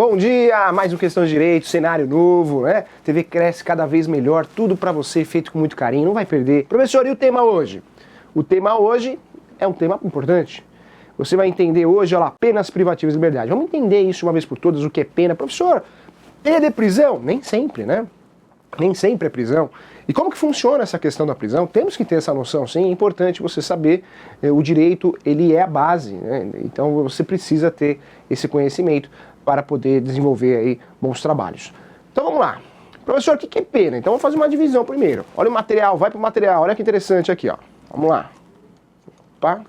Bom dia, mais um Questão de Direito, cenário novo, né? TV cresce cada vez melhor, tudo pra você, feito com muito carinho, não vai perder. Professor, e o tema hoje? O tema hoje é um tema importante. Você vai entender hoje, olha lá, penas privativas de liberdade. Vamos entender isso uma vez por todas, o que é pena. Professor, pena é prisão? Nem sempre, né? Nem sempre é prisão. E como que funciona essa questão da prisão? Temos que ter essa noção, sim, é importante você saber, o direito, ele é a base, né? Então você precisa ter esse conhecimento para poder desenvolver aí bons trabalhos. Então vamos lá. Professor, o que é pena? Então vamos fazer uma divisão primeiro. Olha o material, vai para o material, olha que interessante aqui, ó. Vamos lá. Opa.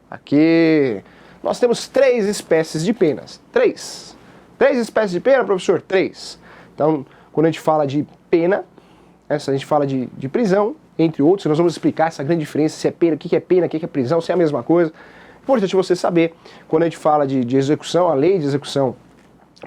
Aqui. Nós temos 3 espécies de penas. 3. 3 espécies de pena, professor? 3. Então, quando a gente fala de pena, a gente fala de prisão, entre outros, nós vamos explicar essa grande diferença, se é pena, o que é pena, o que é prisão, se é a mesma coisa. Importante você saber, quando a gente fala de execução, a lei de execução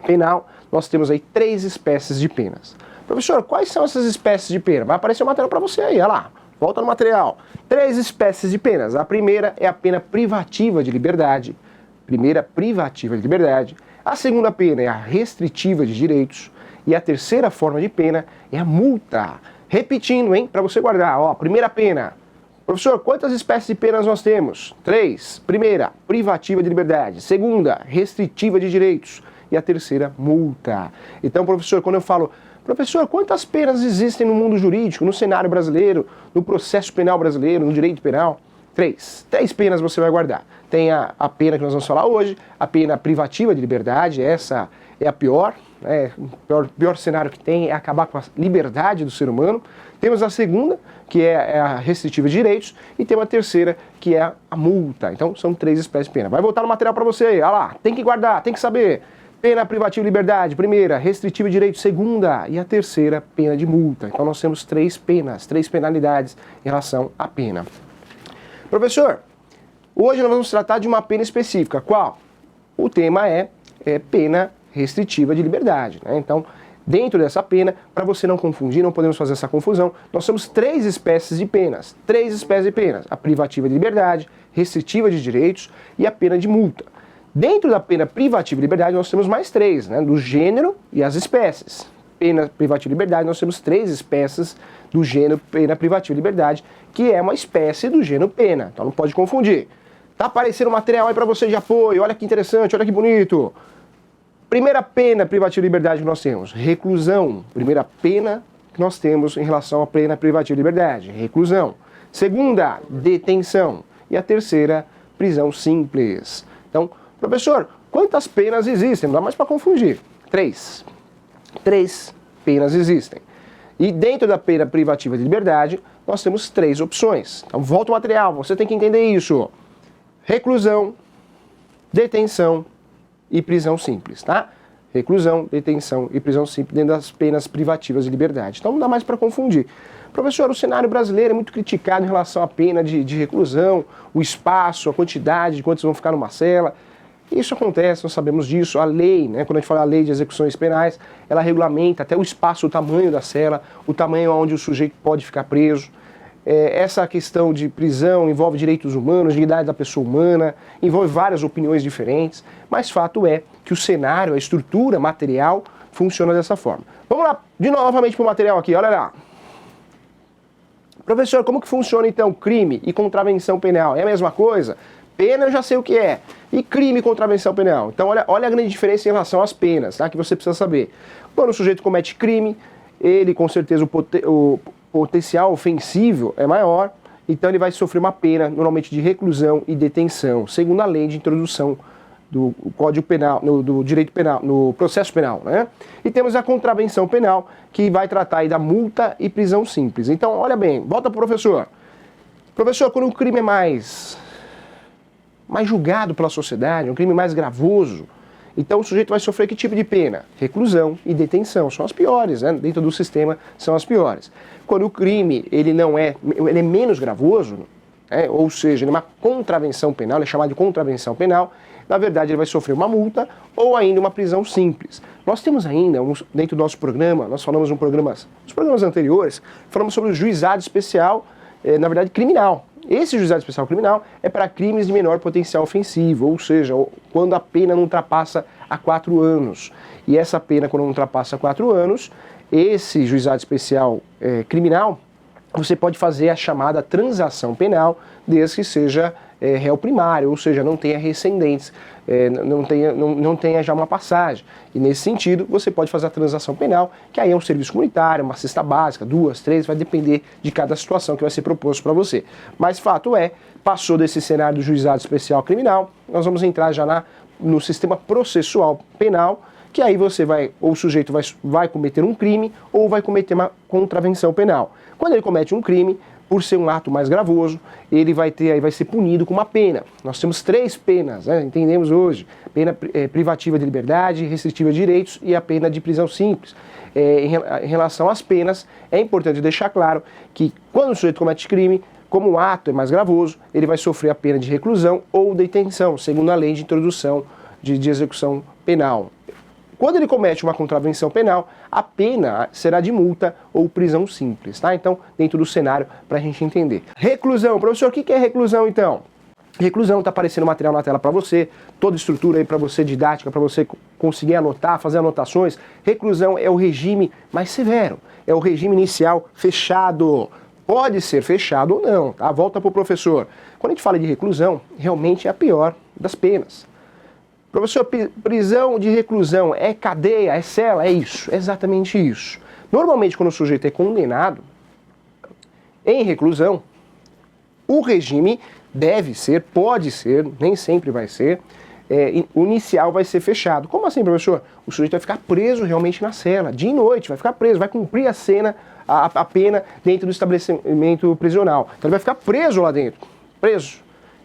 penal, nós temos aí 3 espécies de penas. Professor, quais são essas espécies de pena? Vai aparecer o material para você aí, olha lá. Volta no material. 3 espécies de penas. A primeira é a pena privativa de liberdade. Primeira, privativa de liberdade. A segunda pena é a restritiva de direitos. E a terceira forma de pena é a multa. Repetindo, hein, para você guardar. Ó, primeira pena. Professor, quantas espécies de penas nós temos? 3. Primeira, privativa de liberdade. Segunda, restritiva de direitos. E a terceira, multa. Então, professor, quando eu falo, professor, quantas penas existem no mundo jurídico, no cenário brasileiro, no processo penal brasileiro, no direito penal? 3. 3 penas você vai guardar. Tem a pena que nós vamos falar hoje, a pena privativa de liberdade, essa é a pior. O pior cenário que tem é acabar com a liberdade do ser humano. Temos a segunda, que é a restritiva de direitos, e tem uma terceira, que é a multa. Então, são 3 espécies de pena. Vai voltar no material para você aí, olha lá, tem que guardar, tem que saber. Pena privativa de liberdade, primeira, restritiva de direitos, segunda, e a terceira, pena de multa. Então, nós temos 3 penas, 3 penalidades em relação à pena. Professor, hoje nós vamos tratar de uma pena específica. Qual? O tema é pena restritiva de liberdade, né? Então, dentro dessa pena, para você não confundir, não podemos fazer essa confusão, nós temos 3 espécies de penas. 3 espécies de penas. A privativa de liberdade, restritiva de direitos e a pena de multa. Dentro da pena privativa de liberdade, nós temos mais 3, né? Do gênero e as espécies. Pena privativa de liberdade, nós temos 3 espécies do gênero pena privativa de liberdade, que é uma espécie do gênero pena. Então não pode confundir. Tá aparecendo material aí para você de apoio, olha que interessante, olha que bonito. Primeira pena privativa de liberdade que nós temos, reclusão. Primeira pena que nós temos em relação à pena privativa de liberdade, reclusão. Segunda, detenção. E a terceira, prisão simples. Então, professor, quantas penas existem? Não dá mais para confundir. 3. 3 penas existem. E dentro da pena privativa de liberdade, nós temos 3 opções. Então, volta o material, você tem que entender isso. Reclusão, detenção e prisão simples, tá? Reclusão, detenção e prisão simples dentro das penas privativas de liberdade. Então não dá mais para confundir. Professor, o cenário brasileiro é muito criticado em relação à pena de reclusão, o espaço, a quantidade de quantos vão ficar numa cela. Isso acontece, nós sabemos disso. A lei, né, quando a gente fala a lei de execuções penais, ela regulamenta até o espaço, o tamanho da cela, o tamanho onde o sujeito pode ficar preso. Essa questão de prisão envolve direitos humanos, dignidade da pessoa humana, envolve várias opiniões diferentes, mas fato é que o cenário, a estrutura material funciona dessa forma. Vamos lá, novamente para o material aqui, olha lá. Professor, como que funciona então crime e contravenção penal? É a mesma coisa? Pena eu já sei o que é. E crime e contravenção penal? Então olha a grande diferença em relação às penas, tá? Que você precisa saber. Quando o sujeito comete crime, ele com certeza o potencial ofensivo é maior, então ele vai sofrer uma pena, normalmente de reclusão e detenção, segundo a lei de introdução do Código Penal, do direito penal, no processo penal, né? E temos a contravenção penal, que vai tratar aí da multa e prisão simples. Então, olha bem, volta pro professor. Professor, quando o crime é mais julgado pela sociedade, um crime mais gravoso, então o sujeito vai sofrer que tipo de pena? Reclusão e detenção, são as piores, né? Dentro do sistema são as piores. Quando o crime ele é menos gravoso, né? Ou seja, ele é uma contravenção penal, ele é chamado de contravenção penal, na verdade ele vai sofrer uma multa ou ainda uma prisão simples. Nós temos ainda, dentro do nosso programa, nós falamos nos programas anteriores, falamos sobre o juizado especial, na verdade criminal. Esse juizado especial criminal é para crimes de menor potencial ofensivo, ou seja, quando a pena não ultrapassa a 4 anos. E essa pena, quando não ultrapassa 4 anos, esse juizado especial criminal, você pode fazer a chamada transação penal, desde que seja réu primário, ou seja, não tenha recendentes, não tenha já uma passagem. E nesse sentido, você pode fazer a transação penal, que aí é um serviço comunitário, uma cesta básica, 2, 3, vai depender de cada situação que vai ser proposto para você. Mas fato é, passou desse cenário do juizado especial criminal, nós vamos entrar já no sistema processual penal, que aí você ou o sujeito vai cometer um crime ou vai cometer uma contravenção penal. Quando ele comete um crime, por ser um ato mais gravoso, ele vai ser punido com uma pena. Nós temos 3 penas, né? Entendemos hoje: pena privativa de liberdade, restritiva de direitos e a pena de prisão simples. Em relação às penas, é importante deixar claro que quando o sujeito comete crime, como o ato é mais gravoso, ele vai sofrer a pena de reclusão ou detenção, segundo a lei de introdução de execução penal. Quando ele comete uma contravenção penal, a pena será de multa ou prisão simples, tá? Então, dentro do cenário, para a gente entender. Reclusão. Professor, o que é reclusão, então? Reclusão, está aparecendo material na tela para você, toda estrutura aí para você, didática, para você conseguir anotar, fazer anotações. Reclusão é o regime mais severo, é o regime inicial fechado. Pode ser fechado ou não, tá? Volta para o professor. Quando a gente fala de reclusão, realmente é a pior das penas. Professor, prisão de reclusão é cadeia, é cela? É isso, é exatamente isso. Normalmente, quando o sujeito é condenado em reclusão, o regime pode ser, nem sempre vai ser, o inicial vai ser fechado. Como assim, professor? O sujeito vai ficar preso realmente na cela, dia e noite, vai ficar preso, vai cumprir a pena dentro do estabelecimento prisional. Então ele vai ficar preso lá dentro, preso.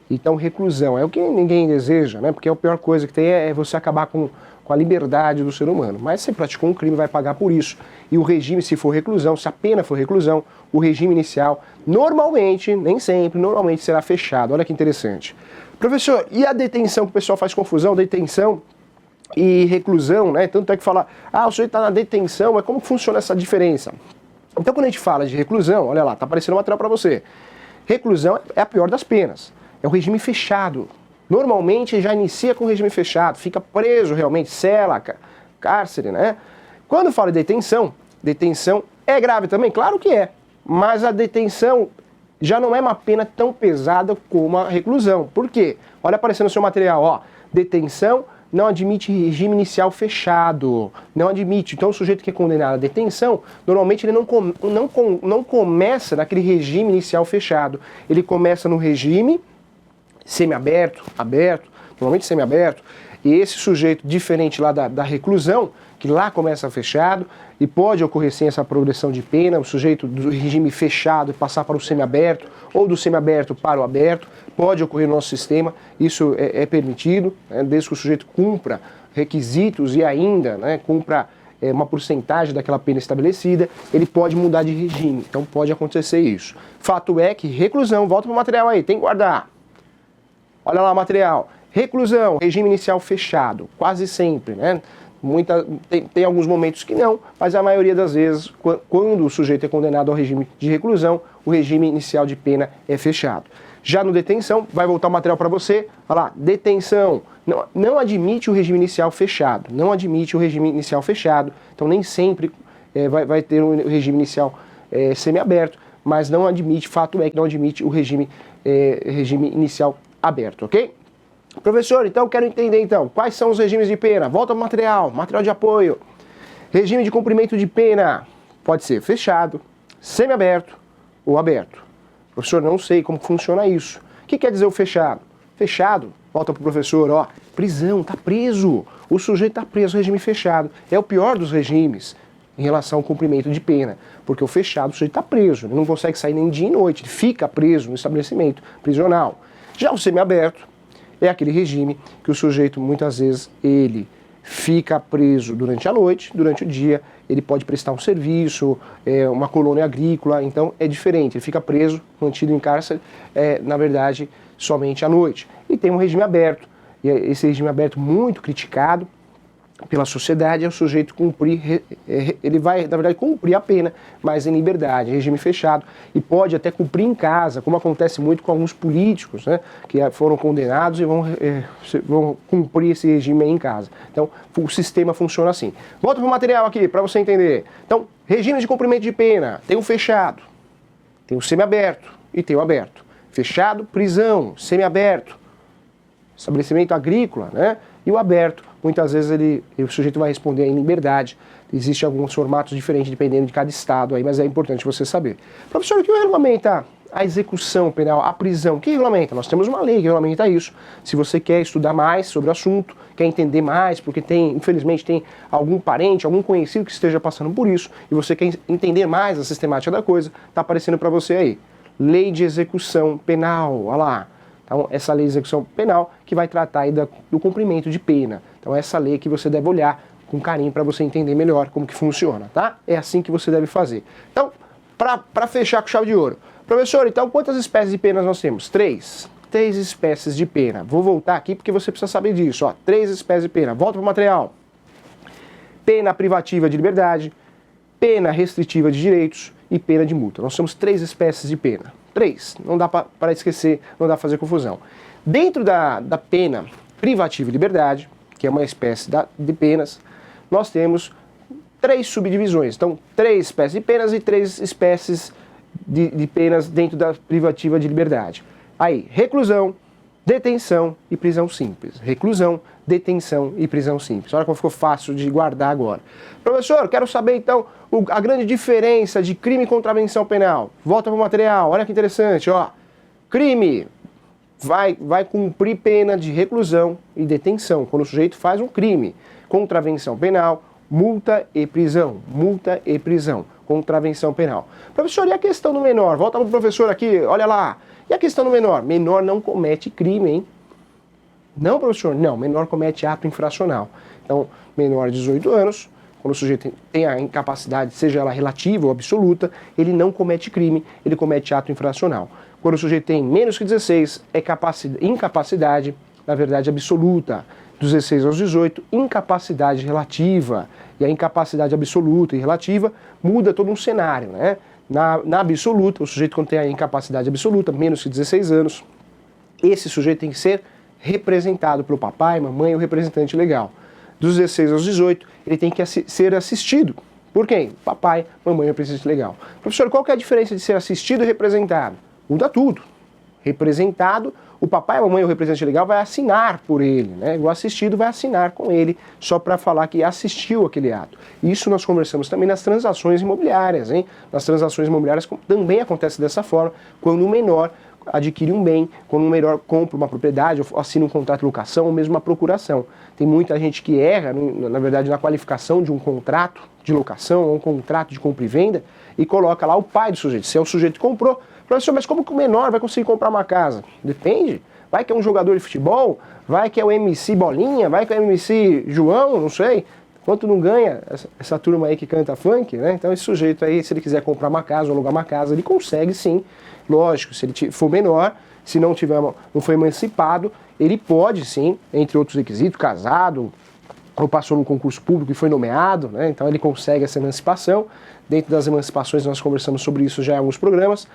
Então, reclusão é o que ninguém deseja, né? Porque a pior coisa que tem é você acabar com a liberdade do ser humano. Mas se praticou um crime, vai pagar por isso. E o regime, se for reclusão, se a pena for reclusão, o regime inicial, normalmente, nem sempre, normalmente será fechado. Olha que interessante. Professor, e a detenção, que o pessoal faz confusão, detenção e reclusão, né? Tanto é que fala, o sujeito está na detenção, mas como funciona essa diferença? Então, quando a gente fala de reclusão, olha lá, está aparecendo um material para você. Reclusão é a pior das penas. É o regime fechado. Normalmente já inicia com o regime fechado, fica preso realmente, cela, cárcere, né? Quando fala de detenção é grave também? Claro que é. Mas a detenção já não é uma pena tão pesada como a reclusão. Por quê? Olha aparecendo no seu material, ó. Detenção não admite regime inicial fechado. Não admite. Então o sujeito que é condenado à detenção, normalmente ele não começa naquele regime inicial fechado. Ele começa no regime semiaberto, aberto, normalmente semiaberto, e esse sujeito, diferente lá da reclusão, que lá começa fechado, e pode ocorrer sim essa progressão de pena, o sujeito do regime fechado passar para o semiaberto, ou do semiaberto para o aberto, pode ocorrer no nosso sistema, isso é permitido, né, desde que o sujeito cumpra requisitos e ainda cumpra uma porcentagem daquela pena estabelecida, ele pode mudar de regime, então pode acontecer isso. Fato é que reclusão, volta para o material aí, tem que guardar. Olha lá o material. Reclusão, regime inicial fechado, quase sempre, né? Tem alguns momentos que não, mas a maioria das vezes, quando o sujeito é condenado ao regime de reclusão, o regime inicial de pena é fechado. Já no detenção, vai voltar o material para você. Olha lá, detenção, não admite o regime inicial fechado, não admite o regime inicial fechado, então nem sempre vai ter um regime inicial semiaberto, mas não admite, fato é que não admite o regime inicial aberto, ok? Professor, então eu quero entender quais são os regimes de pena. Volta ao material de apoio. Regime de cumprimento de pena pode ser fechado, semiaberto ou aberto. Professor, não sei como funciona isso. O que quer dizer o fechado? Fechado, volta para o professor, ó, prisão, tá preso. O sujeito tá preso, regime fechado. É o pior dos regimes em relação ao cumprimento de pena, porque o fechado, o sujeito tá preso, ele não consegue sair nem dia e noite, ele fica preso no estabelecimento prisional. Já o semiaberto é aquele regime que o sujeito, muitas vezes, ele fica preso durante a noite, durante o dia, ele pode prestar um serviço, uma colônia agrícola, então é diferente, ele fica preso, mantido em cárcere, na verdade, somente à noite. E tem um regime aberto, e esse regime aberto muito criticado, pela sociedade é o sujeito cumprir, ele vai, na verdade, cumprir a pena, mas em liberdade, em regime fechado, e pode até cumprir em casa, como acontece muito com alguns políticos, né, que foram condenados e vão cumprir esse regime aí em casa. Então, o sistema funciona assim. Volta para o material aqui, para você entender. Então, regime de cumprimento de pena, tem o fechado, tem o semiaberto e tem o aberto. Fechado, prisão, semiaberto, estabelecimento agrícola, né, e o aberto, muitas vezes o sujeito vai responder em liberdade. Existem alguns formatos diferentes dependendo de cada estado aí, mas é importante você saber. Professor, o que regulamenta a execução penal, a prisão? O que regulamenta? Nós temos uma lei que regulamenta isso. Se você quer estudar mais sobre o assunto, quer entender mais, porque infelizmente tem algum parente, algum conhecido que esteja passando por isso, e você quer entender mais a sistemática da coisa, está aparecendo para você aí. Lei de execução penal, olha lá. Então, essa lei de execução penal que vai tratar aí do cumprimento de pena. Então, essa lei que você deve olhar com carinho para você entender melhor como que funciona, tá? É assim que você deve fazer. Então, para fechar com chave de ouro. Professor, então quantas espécies de penas nós temos? 3. 3 espécies de pena. Vou voltar aqui porque você precisa saber disso. Ó, 3 espécies de pena. Volta para o material. Pena privativa de liberdade, pena restritiva de direitos e pena de multa. Nós temos 3 espécies de pena. 3. Não dá para esquecer, não dá para fazer confusão. Dentro da pena privativa de liberdade, que é uma espécie de penas, nós temos 3 subdivisões. Então, 3 espécies de penas e 3 espécies de penas dentro da privativa de liberdade. Aí, reclusão, detenção e prisão simples. Reclusão, detenção e prisão simples. Olha como ficou fácil de guardar agora. Professor, quero saber então a grande diferença de crime e contravenção penal. Volta para o material, olha que interessante, ó. Crime vai cumprir pena de reclusão e detenção, quando o sujeito faz um crime. Contravenção penal, multa e prisão. Multa e prisão. Contravenção penal. Professor, e a questão do menor? Volta para o professor aqui, olha lá. E a questão do menor? Menor não comete crime, hein? Não, professor? Não, menor comete ato infracional. Então, menor de 18 anos, quando o sujeito tem a incapacidade, seja ela relativa ou absoluta, ele não comete crime, ele comete ato infracional. Quando o sujeito tem menos que 16, é incapacidade, na verdade, absoluta. Dos 16 aos 18, incapacidade relativa. E a incapacidade absoluta e relativa muda todo um cenário, né? Na absoluta, o sujeito quando tem a incapacidade absoluta, menos que 16 anos, esse sujeito tem que ser representado pelo papai, mamãe ou representante legal. Dos 16 aos 18, ele tem que ser assistido. Por quem? Papai, mamãe ou representante legal. Professor, qual que é a diferença de ser assistido e representado? Muda tudo. Representado, o papai, a mamãe ou o representante legal vai assinar por ele, né? O assistido vai assinar com ele só para falar que assistiu aquele ato. Isso nós conversamos também nas transações imobiliárias, hein? Nas transações imobiliárias também acontece dessa forma, quando o menor adquire um bem, quando um menor compra uma propriedade, ou assina um contrato de locação, ou mesmo uma procuração. Tem muita gente que erra, na verdade, na qualificação de um contrato de locação, ou um contrato de compra e venda, e coloca lá o pai do sujeito. Se é o sujeito que comprou, professor, mas como que o menor vai conseguir comprar uma casa? Depende. Vai que é um jogador de futebol, vai que é o MC Bolinha, vai que é o MC João, não sei. Quanto não ganha essa turma aí que canta funk, né? Então esse sujeito aí, se ele quiser comprar uma casa ou alugar uma casa, ele consegue sim. Lógico, se ele for menor, se não foi emancipado, ele pode sim, entre outros requisitos, casado, ou passou num concurso público e foi nomeado, né? Então ele consegue essa emancipação. Dentro das emancipações nós conversamos sobre isso já em alguns programas.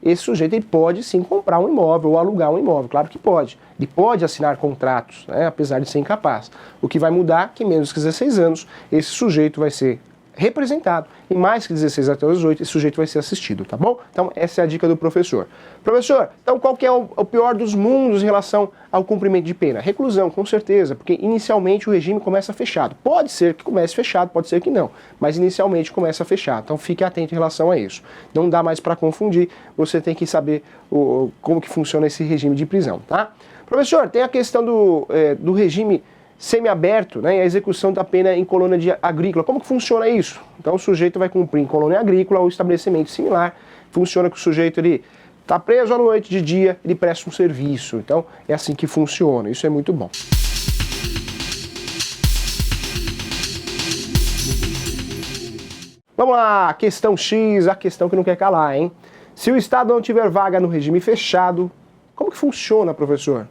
Esse sujeito ele pode sim comprar um imóvel ou alugar um imóvel, claro que pode. Ele pode assinar contratos, né, apesar de ser incapaz. O que vai mudar é que menos que 16 anos, esse sujeito vai ser representado, e mais que 16 até os 18, esse sujeito vai ser assistido, tá bom? Então essa é a dica do professor. Professor, então qual que é o pior dos mundos em relação ao cumprimento de pena? Reclusão, com certeza, porque inicialmente o regime começa fechado. Pode ser que comece fechado, pode ser que não, mas inicialmente começa fechado, então fique atento em relação a isso. Não dá mais para confundir, você tem que saber como que funciona esse regime de prisão, tá? Professor, tem a questão do regime semiaberto, né, e a execução da pena em colônia agrícola. Como que funciona isso? Então o sujeito vai cumprir em colônia agrícola ou estabelecimento similar. Funciona que o sujeito ele está preso à noite, de dia ele presta um serviço. Então é assim que funciona. Isso é muito bom. Vamos lá, questão X, a questão que não quer calar, hein? Se o Estado não tiver vaga no regime fechado, como que funciona, professor?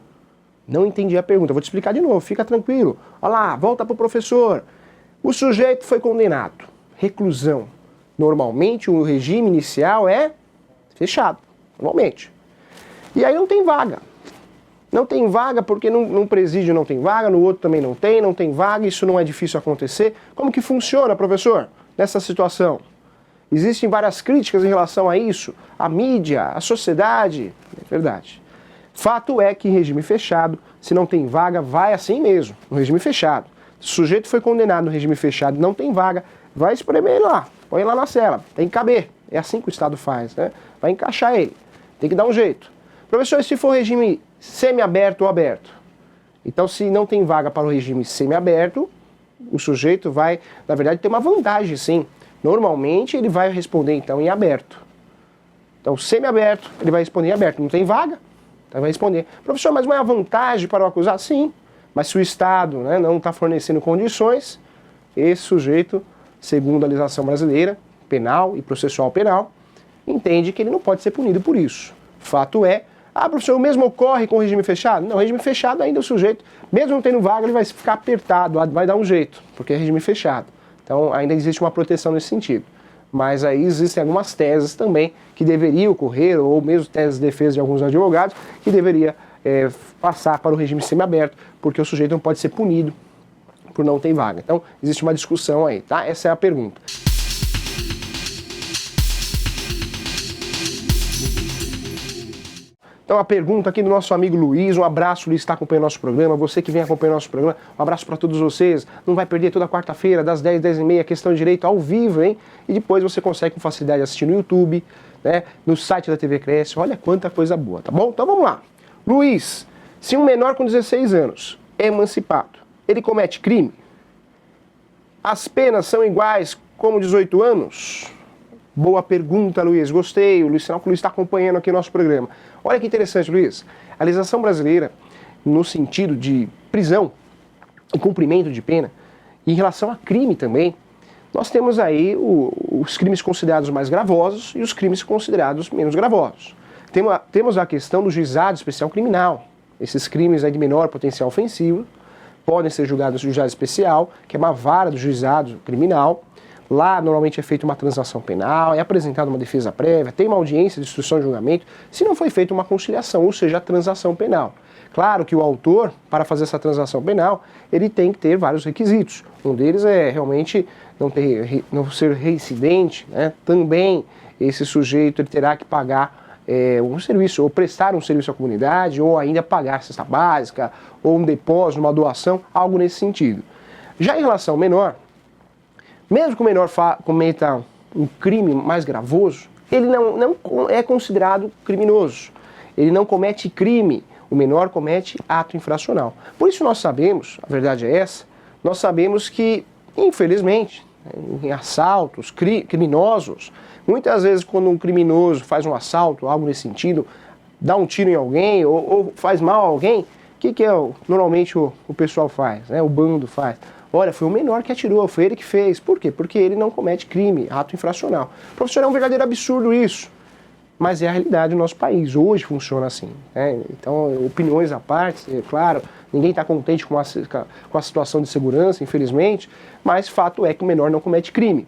Não entendi a pergunta, vou te explicar de novo, fica tranquilo. Olha lá, volta para o professor. O sujeito foi condenado, reclusão. Normalmente o regime inicial é fechado, normalmente. E aí não tem vaga. Não tem vaga porque num presídio não tem vaga, no outro também não tem vaga, isso não é difícil acontecer. Como que funciona, professor, nessa situação? Existem várias críticas em relação a isso, a mídia, a sociedade, é verdade. Fato é que em regime fechado, se não tem vaga, vai assim mesmo, no regime fechado. Se o sujeito foi condenado no regime fechado e não tem vaga, vai espremer ele lá, põe ele lá na cela, tem que caber. É assim que o Estado faz, né? Vai encaixar ele, tem que dar um jeito. Professor, se for regime semiaberto ou aberto? Então, se não tem vaga para o regime semiaberto, o sujeito vai, na verdade, ter uma vantagem, sim. Normalmente, ele vai responder, então, em aberto. Então, semiaberto, ele vai responder em aberto. Não tem vaga? Então vai responder, professor, mas não é a vantagem para o acusado? Sim, mas se o Estado, né, não está fornecendo condições, esse sujeito, segundo a legislação brasileira, penal e processual penal, entende que ele não pode ser punido por isso. Fato é, professor, o mesmo ocorre com o regime fechado? Não, regime fechado ainda o sujeito, mesmo não tendo vaga, ele vai ficar apertado, vai dar um jeito, porque é regime fechado. Então ainda existe uma proteção nesse sentido. Mas aí existem algumas teses também que deveriam ocorrer, ou mesmo teses de defesa de alguns advogados, que deveria passar para o regime semiaberto, porque o sujeito não pode ser punido por não ter vaga. Então, existe uma discussão aí, tá? Essa é a pergunta. Então a pergunta aqui do nosso amigo Luiz, um abraço, Luiz, está acompanhando nosso programa, você que vem acompanhando nosso programa, um abraço para todos vocês, não vai perder toda quarta-feira, das 10, 10h30, Questão de Direito ao vivo, hein? E depois você consegue com facilidade assistir no YouTube, né? No site da TV Cresce, olha quanta coisa boa, tá bom? Então vamos lá. Luiz, se um menor com 16 anos é emancipado, ele comete crime? As penas são iguais como 18 anos? Boa pergunta, Luiz. Gostei. O Luiz, sinal que o Luiz está acompanhando aqui o nosso programa. Olha que interessante, Luiz. A legislação brasileira, no sentido de prisão e cumprimento de pena, em relação a crime também, nós temos aí os crimes considerados mais gravosos e os crimes considerados menos gravosos. Temos a questão do juizado especial criminal. Esses crimes aí de menor potencial ofensivo podem ser julgados no juizado especial, que é uma vara do juizado criminal. Lá, normalmente, é feita uma transação penal, é apresentada uma defesa prévia, tem uma audiência de instrução de julgamento, se não foi feita uma conciliação, ou seja, a transação penal. Claro que o autor, para fazer essa transação penal, ele tem que ter vários requisitos. Um deles é realmente não ser reincidente, né? Também esse sujeito ele terá que pagar um serviço, ou prestar um serviço à comunidade, ou ainda pagar a cesta básica, ou um depósito, uma doação, algo nesse sentido. Já em relação ao menor, mesmo que o menor cometa um crime mais gravoso, ele não é considerado criminoso. Ele não comete crime, o menor comete ato infracional. Por isso nós sabemos, a verdade é essa, nós sabemos que, infelizmente, em assaltos criminosos, muitas vezes quando um criminoso faz um assalto, algo nesse sentido, dá um tiro em alguém ou faz mal a alguém, o que normalmente o pessoal faz, né? O bando faz? Olha, foi o menor que atirou, foi ele que fez. Por quê? Porque ele não comete crime, ato infracional. Professor, é um verdadeiro absurdo isso. Mas é a realidade do nosso país. Hoje funciona assim, né? Então, opiniões à parte, é claro, ninguém está contente com a situação de segurança, infelizmente, mas fato é que o menor não comete crime.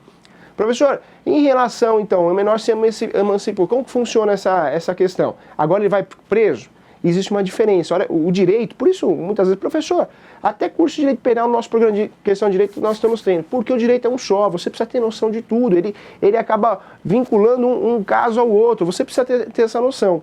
Professor, em relação, então, o menor se emancipou, como que funciona essa questão? Agora ele vai preso? Existe uma diferença. Olha, o direito, por isso, muitas vezes, professor, até curso de direito penal no nosso programa de questão de direito nós estamos tendo, porque o direito é um só, você precisa ter noção de tudo, ele acaba vinculando um caso ao outro, você precisa ter essa noção.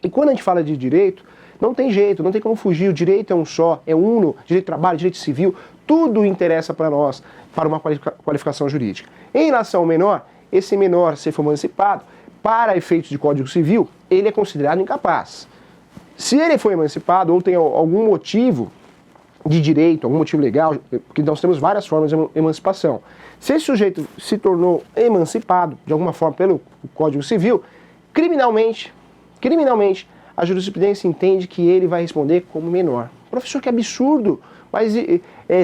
E quando a gente fala de direito, não tem jeito, não tem como fugir, o direito é um só, é uno, direito de trabalho, direito civil, tudo interessa para nós, para uma qualificação jurídica. Em relação ao menor, esse menor, se for emancipado, para efeitos de Código Civil, ele é considerado incapaz. Se ele foi emancipado ou tem algum motivo de direito, algum motivo legal, porque nós temos várias formas de emancipação. Se esse sujeito se tornou emancipado, de alguma forma, pelo Código Civil, criminalmente, a jurisprudência entende que ele vai responder como menor. Professor, que absurdo! Mas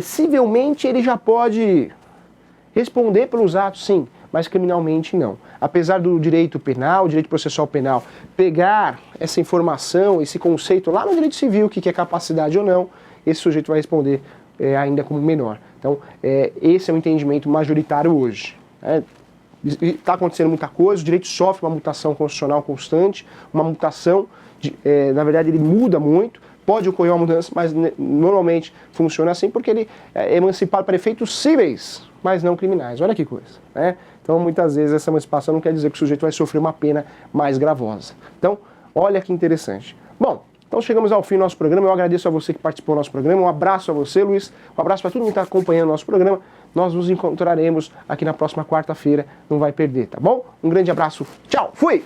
civilmente ele já pode Responder pelos atos, sim, mas criminalmente não. Apesar do direito penal, direito processual penal, pegar essa informação, esse conceito lá no direito civil, o que é capacidade ou não, esse sujeito vai responder ainda como menor. Então, esse é o entendimento majoritário hoje. Está acontecendo muita coisa, o direito sofre uma mutação constitucional constante, uma mutação, na verdade ele muda muito, pode ocorrer uma mudança, mas normalmente funciona assim porque ele é emancipado para efeitos cíveis, mas não criminais. Olha que coisa, né? Então, muitas vezes, essa emancipação não quer dizer que o sujeito vai sofrer uma pena mais gravosa. Então, olha que interessante. Bom, então chegamos ao fim do nosso programa. Eu agradeço a você que participou do nosso programa. Um abraço a você, Luiz. Um abraço para todo mundo que está acompanhando o nosso programa. Nós nos encontraremos aqui na próxima quarta-feira. Não vai perder, tá bom? Um grande abraço. Tchau. Fui!